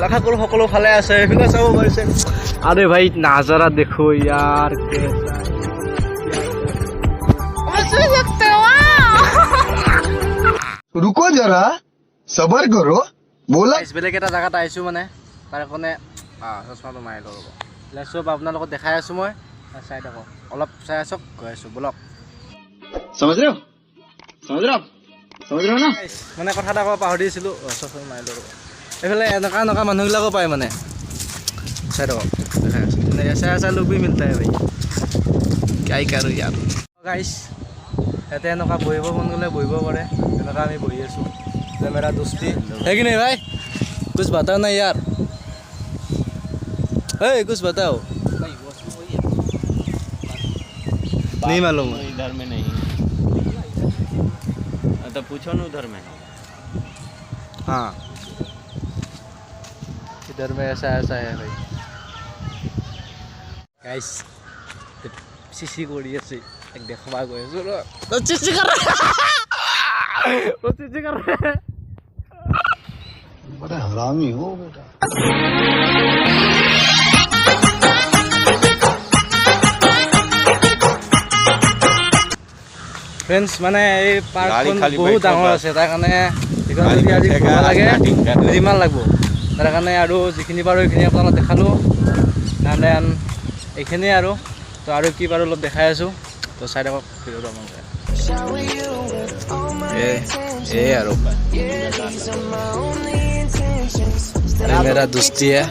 আশা কৰোঁ সকলো ভালে আছে এইফালে চাব পাৰিছে আৰে ভাই নাজাৰা দেখো ইয়াৰ रुको जरा सबर करो बोला বেলেগ এটা জেগাত আহিছোঁ মানে তাৰ কাৰণে চশমাটো মাৰি লওঁ ৰ'ব চব আপোনালোকক দেখাই আছোঁ মই চাই থাকক অলপ চাই আছক গৈ আছোঁ বলক समझ रहे हो ना মানে কথা এটা ক'ব পাহৰিছিলোঁ চশমা মাৰি লওঁ ৰ'ব এইফালে এনেকুৱা এনেকুৱা মানুহবিলাকো পায় মানে চাই থাকক দেখাই আছোঁ মানে ऐसा ऐसा लोग भी मिलता है भाई क्या ही करूँ यार गाइस ইয়াতে এনেকুৱা বহিব মন গ'লে বহিব পাৰে এনেকুৱা আমি বহি আছোঁ যে মেৰা দোস্তি है कि नहीं भाई कुछ बताओ ना यार कुछ बताओ नहीं मालूम इधर में नहीं तो पूछो ना उधर में हाँ इधर में ऐसा ऐसा है भाई गाइस सीसी कोड़ी আছে एक देखवा गए तो सीसी कर रहा वो सीसी कर रहा है बड़ा हरामी हो बेटा फ्रेंड्स माने এই পাৰ্কখন বহুত ডাঙৰ আছে তাৰ কাৰণে এখন যদি আজি ঘূৰিব লাগে যিমান লাগব তাৰ কাৰণে আৰু যিখিনি পাৰো এইখিনি আপোনালোকক দেখালো দেন এইখিনি আৰু তো আৰু কি পাৰো অলপ দেখাই আছো তো চাই থাকক ভিডিঅ'টো আপোনালোকে এই আৰু मेरा दोस्ती है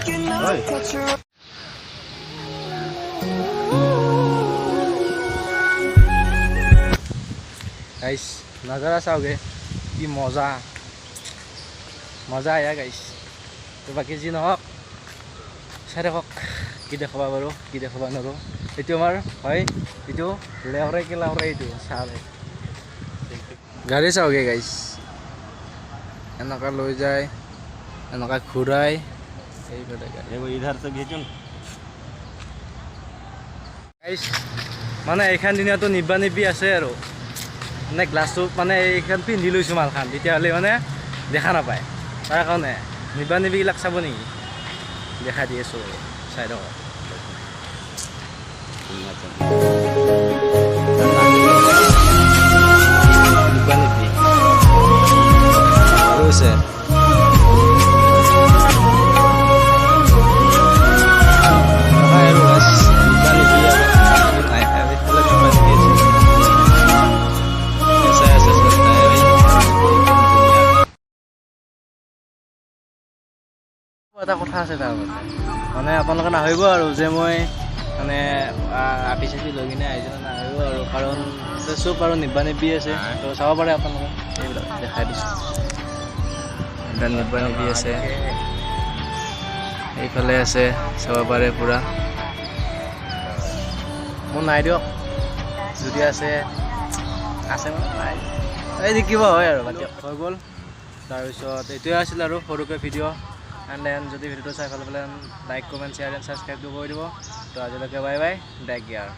गाइस नजारा चाओगे कि मजा आया गाइस तो बाकी जी নহওক চাই থাকক কি দেখাবা বাৰু কি দেখাবা নৰো এইটো আমাৰ হয় এইটো লেহৰাই কি লাহৰাই এইটো চালে গাড়ী চাওগে গাইস এনেকা লৈ যায় এনেকা ঘূৰাই এইফালে एगो इधर से भेजो গাইস মানে এইখান দিনতো নিব্বা নিব্বি আছে আৰু মানে গ্লাছটো মানে এইখান পিন্ধি লৈছোঁ মালখান তেতিয়াহ'লে মানে দেখা নাপায় তাৰ কাৰণে নিব্বা নিব্বিবিলাক চাব নেকি দেখাই দি আছোঁ চাই থাকক নিব্বা নিব্বি আৰু আছে এটা কথা আছে তাৰ মানে আপোনালোকে নাভাবিব আৰু যে মই মানে আপি চাপি লৈ কিনে আহিছোঁ নাভাবিব আৰু কাৰণ চব আৰু নিব্বা নিব্বি আছে তো চাব পাৰে আপোনালোকে এইবিলাক দেখাই দিছোঁ এটা নিব্বা নিব্বি আছে এইফালে আছে চাব পাৰে পূৰা মোৰ নাই দিয়ক যদি আছে মানে নাই এই দেখিব হয় আৰু বাদ দিয়ক হৈ গ'ল তাৰপিছত এইটোৱে আছিল আৰু সৰুকৈ ভিডিঅ' এণ্ড দেন যদি ভিডিঅ'টো চাই ভাল পালে লাইক কমেণ্ট শ্বেয়াৰ এণ্ড ছাবস্ক্ৰাইবটো কৰি দিব তো আজিলৈকে বাই বাই টেক কেয়াৰ